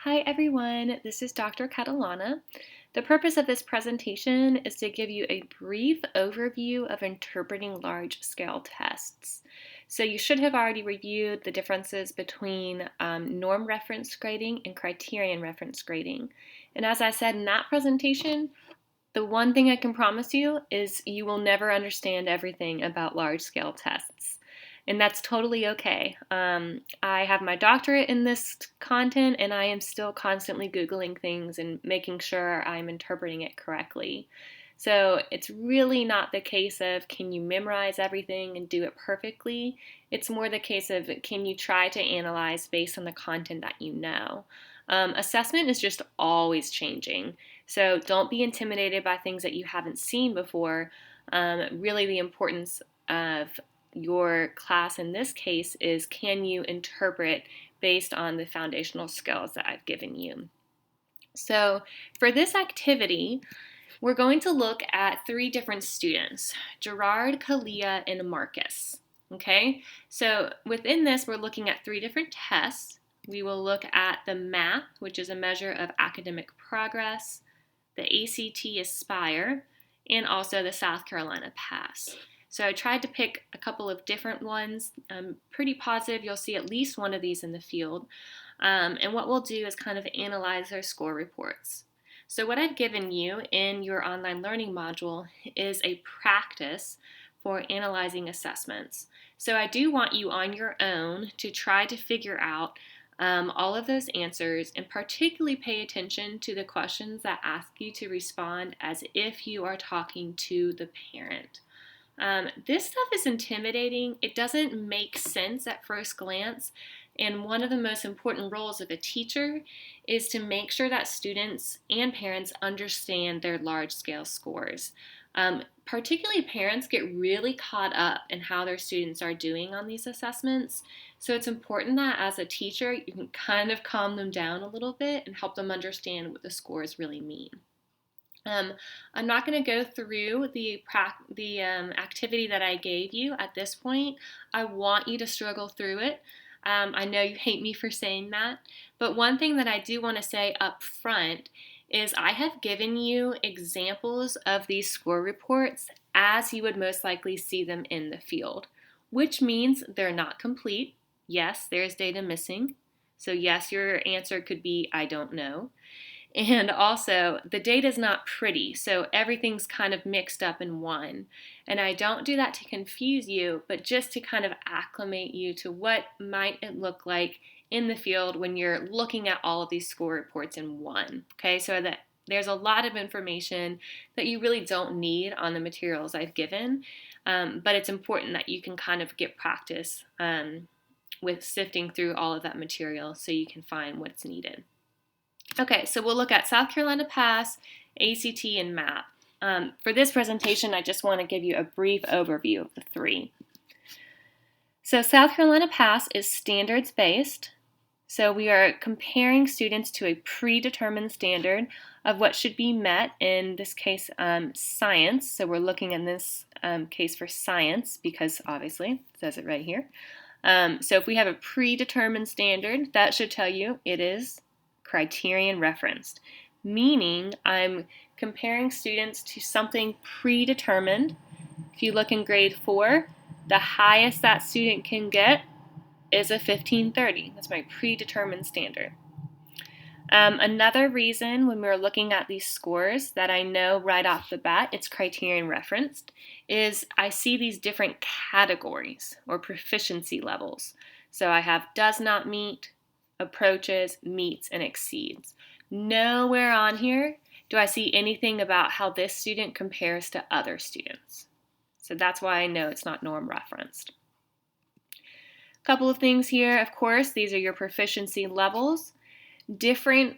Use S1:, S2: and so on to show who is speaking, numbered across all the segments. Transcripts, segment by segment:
S1: Hi everyone, this is Dr. Catalana. The purpose of this presentation is to give you a brief overview of interpreting large-scale tests. So you should have already reviewed the differences between norm reference grading and criterion reference grading. And as I said in that presentation, the one thing I can promise you is you will never understand everything about large-scale tests. And that's totally okay. I have my doctorate in this content, and I am still constantly Googling things and making sure I'm interpreting it correctly. So it's really not the case of can you memorize everything and do it perfectly. It's more the case of can you try to analyze based on the content that you know. Assessment is just always changing. So don't be intimidated by things that you haven't seen before. Really, the importance of your class in this case is can you interpret based on the foundational skills that I've given you. So for this activity, we're going to look at three different students, Gerard, Kalia, and Marcus. Okay, so within this, we're looking at three different tests. We will look at the MAP, which is a measure of academic progress, the ACT Aspire, and also the South Carolina PASS. So I tried to pick a couple of different ones. I'm pretty positive you'll see at least one of these in the field. And what we'll do is kind of analyze their score reports. So what I've given you in your online learning module is a practice for analyzing assessments. So I do want you on your own to try to figure out all of those answers, and particularly pay attention to the questions that ask you to respond as if you are talking to the parent. This stuff is intimidating. It doesn't make sense at first glance. And one of the most important roles of a teacher is to make sure that students and parents understand their large-scale scores. Particularly parents get really caught up in how their students are doing on these assessments. So it's important that as a teacher, you can kind of calm them down a little bit and help them understand what the scores really mean. I'm not going to go through the activity that I gave you at this point. I want you to struggle through it. I know you hate me for saying that, but one thing that I do want to say up front is I have given you examples of these score reports as you would most likely see them in the field, which means they're not complete. Yes, there's data missing. So yes, your answer could be, I don't know. And also, the data is not pretty, so everything's kind of mixed up in one. And I don't do that to confuse you, but just to kind of acclimate you to what might it look like in the field when you're looking at all of these score reports in one. Okay, so that there's a lot of information that you really don't need on the materials I've given, but it's important that you can kind of get practice with sifting through all of that material so you can find what's needed. Okay, so we'll look at South Carolina PASS, ACT, and MAP. For this presentation, I just want to give you a brief overview of the three. So South Carolina PASS is standards-based. So we are comparing students to a predetermined standard of what should be met, in this case, science. So we're looking in this case for science because obviously it says it right here. So if we have a predetermined standard, that should tell you it is criterion referenced, meaning I'm comparing students to something predetermined. If you look in grade 4, the highest that student can get is a 1530. That's my predetermined standard. Another reason when we're looking at these scores that I know right off the bat it's criterion referenced is I see these different categories or proficiency levels. So I have does not meet, approaches, meets, and exceeds. Nowhere on here do I see anything about how this student compares to other students. So that's why I know it's not norm referenced. A couple of things here, of course, these are your proficiency levels. Different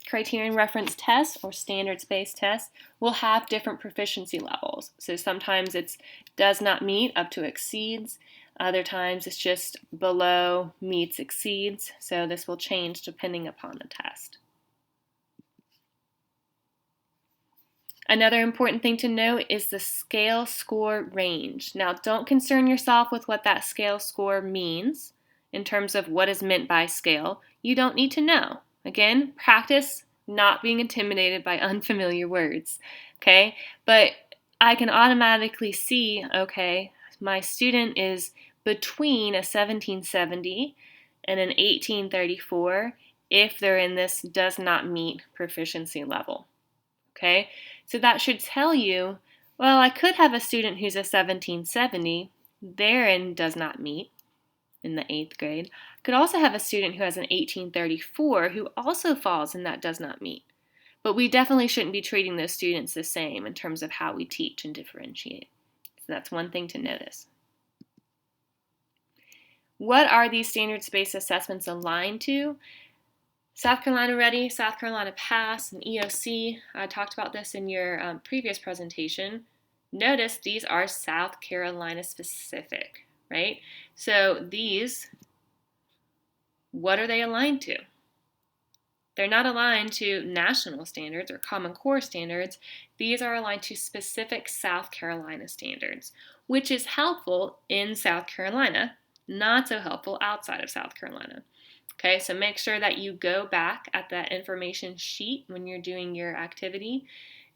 S1: criterion reference tests or standards-based tests will have different proficiency levels. So sometimes it's does not meet up to exceeds. Other times it's just below, meets, exceeds. So this will change depending upon the test. Another important thing to note is the scale score range. Now, don't concern yourself with what that scale score means in terms of what is meant by scale. You don't need to know. Again, practice not being intimidated by unfamiliar words, okay? But I can automatically see, okay, my student is between a 1770 and an 1834 if they're in this does not meet proficiency level, okay? So that should tell you, well, I could have a student who's a 1770, they're in does not meet in the 8th grade. I could also have a student who has an 1834 who also falls in that does not meet. But we definitely shouldn't be treating those students the same in terms of how we teach and differentiate. So that's one thing to notice. What are these standards-based assessments aligned to? South Carolina Ready, South Carolina Pass, and EOC. I talked about this in your previous presentation. Notice these are South Carolina specific, right? So these, what are they aligned to? They're not aligned to national standards or Common Core standards. These are aligned to specific South Carolina standards, which is helpful in South Carolina, not so helpful outside of South Carolina. Okay, so make sure that you go back at that information sheet when you're doing your activity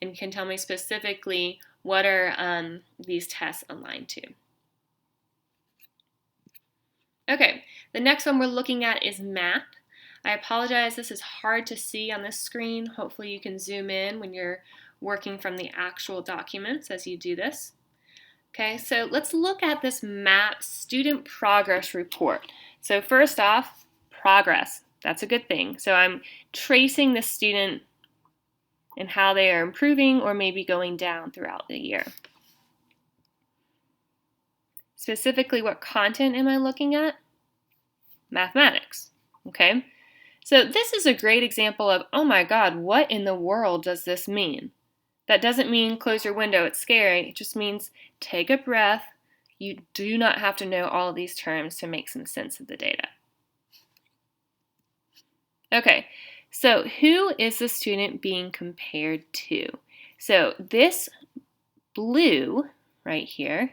S1: and can tell me specifically what are these tests aligned to. Okay, the next one we're looking at is math. I apologize, this is hard to see on this screen. Hopefully you can zoom in when you're working from the actual documents as you do this. Okay, so let's look at this MAP student progress report. So first off, progress. That's a good thing. So I'm tracing the student and how they are improving or maybe going down throughout the year. Specifically, what content am I looking at? Mathematics, okay? So this is a great example of, oh my God, what in the world does this mean? That doesn't mean close your window, it's scary. It just means take a breath. You do not have to know all of these terms to make some sense of the data. Okay, so who is the student being compared to? So this blue right here,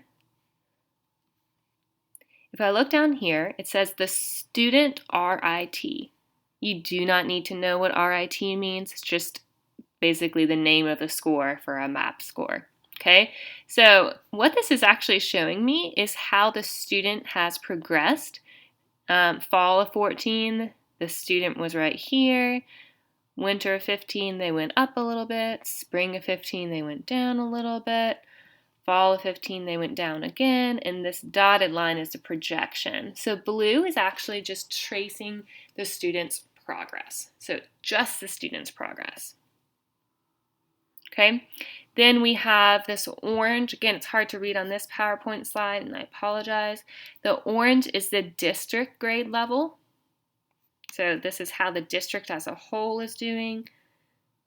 S1: if I look down here, it says the student RIT. You do not need to know what RIT means. It's just basically the name of the score for a MAP score. Okay, so what this is actually showing me is how the student has progressed. Fall of 14, the student was right here. Winter of 15, they went up a little bit. Spring of 15, they went down a little bit. Fall of 15, they went down again, and this dotted line is the projection. So blue is actually just tracing the student's progress. So just the student's progress. Okay, then we have this orange. Again, it's hard to read on this PowerPoint slide, and I apologize. The orange is the district grade level. So this is how the district as a whole is doing.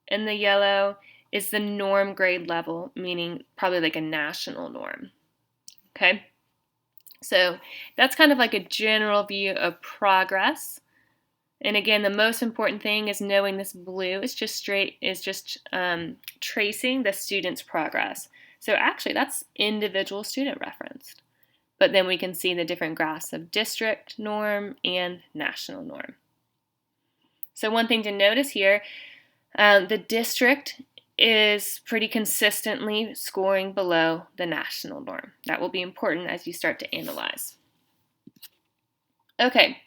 S1: And the yellow is the norm grade level, meaning probably like a national norm. Okay, so that's kind of like a general view of progress. And again, the most important thing is knowing this blue is just tracing the student's progress. So actually, that's individual student referenced. But then we can see the different graphs of district norm and national norm. So one thing to notice here, the district is pretty consistently scoring below the national norm. That will be important as you start to analyze. Okay,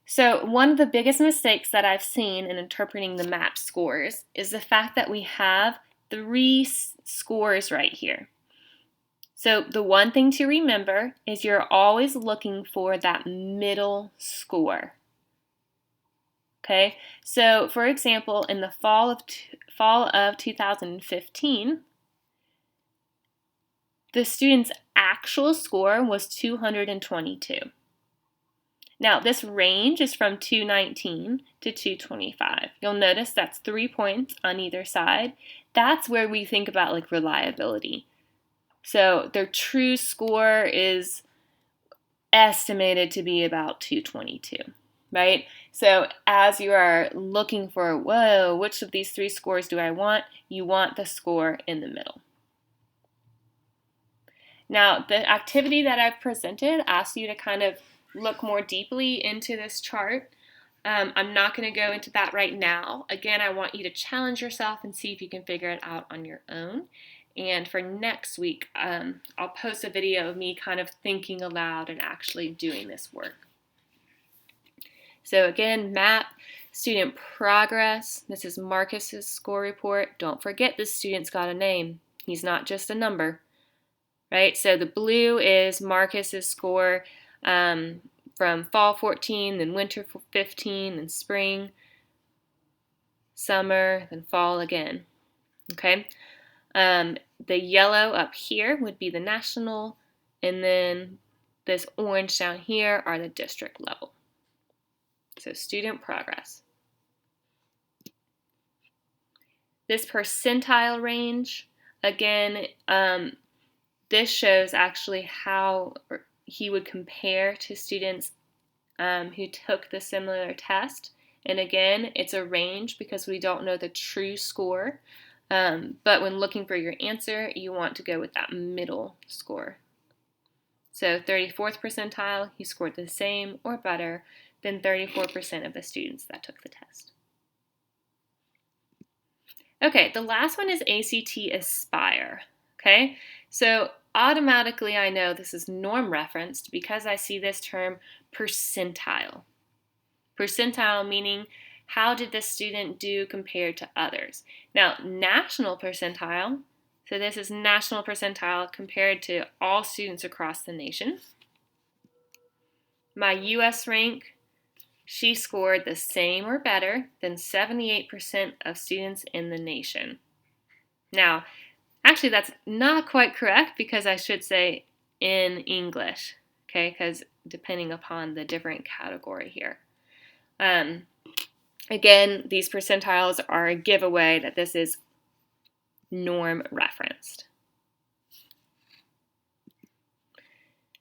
S1: so one of the biggest mistakes that I've seen in interpreting the MAP scores is the fact that we have 3 scores right here. So the one thing to remember is you're always looking for that middle score. Okay, so for example, in the fall of 2015, the student's actual score was 222. Now, this range is from 219 to 225. You'll notice that's 3 points on either side. That's where we think about like reliability. So their true score is estimated to be about 222, right? So as you are looking for, whoa, which of these 3 scores do I want? You want the score in the middle. Now, the activity that I've presented asks you to kind of look more deeply into this chart. I'm not going to go into that right now. Again, I want you to challenge yourself and see if you can figure it out on your own. And for next week, I'll post a video of me kind of thinking aloud and actually doing this work. So again, map, student progress. This is Marcus's score report. Don't forget this student's got a name. He's not just a number, right? So the blue is Marcus's score from fall 14, then winter 15, then spring, summer, then fall again, okay? The yellow up here would be the national, and then this orange down here are the district level. So student progress. This percentile range, again, this shows actually how he would compare to students who took the similar test. And again, it's a range because we don't know the true score. But when looking for your answer, you want to go with that middle score. So 34th percentile, he scored the same or better than 34% of the students that took the test. Okay, the last one is ACT Aspire. Okay, so automatically I know this is norm referenced because I see this term percentile. Percentile meaning how did the student do compared to others? Now, national percentile, so this is national percentile compared to all students across the nation. My US rank, she scored the same or better than 78% of students in the nation. Now, actually that's not quite correct because I should say in English, okay, because depending upon the different category here. Again, these percentiles are a giveaway that this is norm referenced.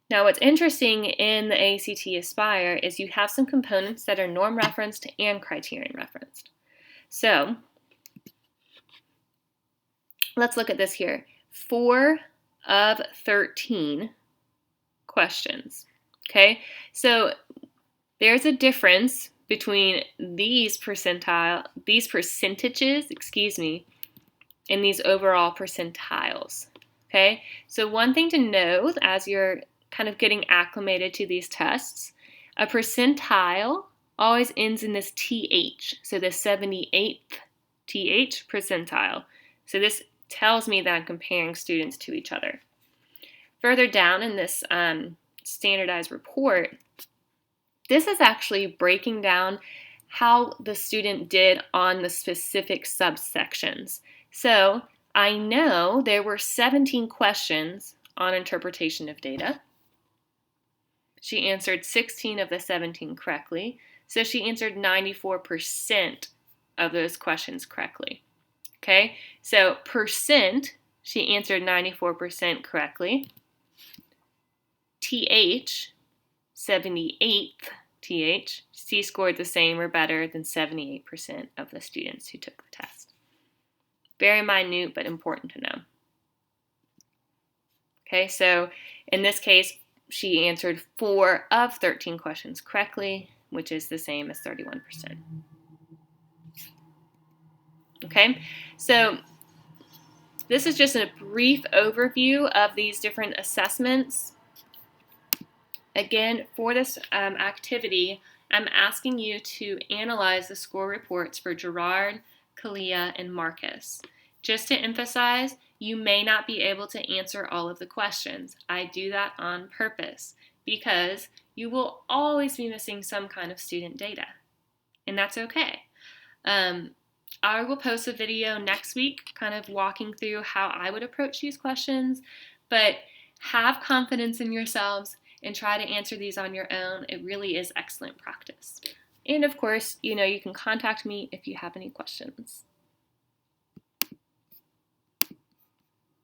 S1: Now, what's interesting in the ACT Aspire is you have some components that are norm referenced and criterion referenced. So, let's look at this here. 4 of 13 questions. Okay, so there's a difference between these percentages, and these overall percentiles. Okay, so one thing to know as you're kind of getting acclimated to these tests, a percentile always ends in this TH, so the 78th TH percentile. So this tells me that I'm comparing students to each other. Further down in this standardized report, this is actually breaking down how the student did on the specific subsections. So I know there were 17 questions on interpretation of data. She answered 16 of the 17 correctly, so she answered 94% of those questions correctly. Okay, so percent, she answered 94% correctly. TH, 78th TH, she scored the same or better than 78% of the students who took the test. Very minute, but important to know. Okay, so in this case, she answered 4 of 13 questions correctly, which is the same as 31%. Okay, so this is just a brief overview of these different assessments. Again, for this activity, I'm asking you to analyze the score reports for Gerard, Kalia, and Marcus. Just to emphasize, you may not be able to answer all of the questions. I do that on purpose because you will always be missing some kind of student data, and that's okay. I will post a video next week kind of walking through how I would approach these questions, but have confidence in yourselves and try to answer these on your own. It really is excellent practice. And of course, you can contact me if you have any questions.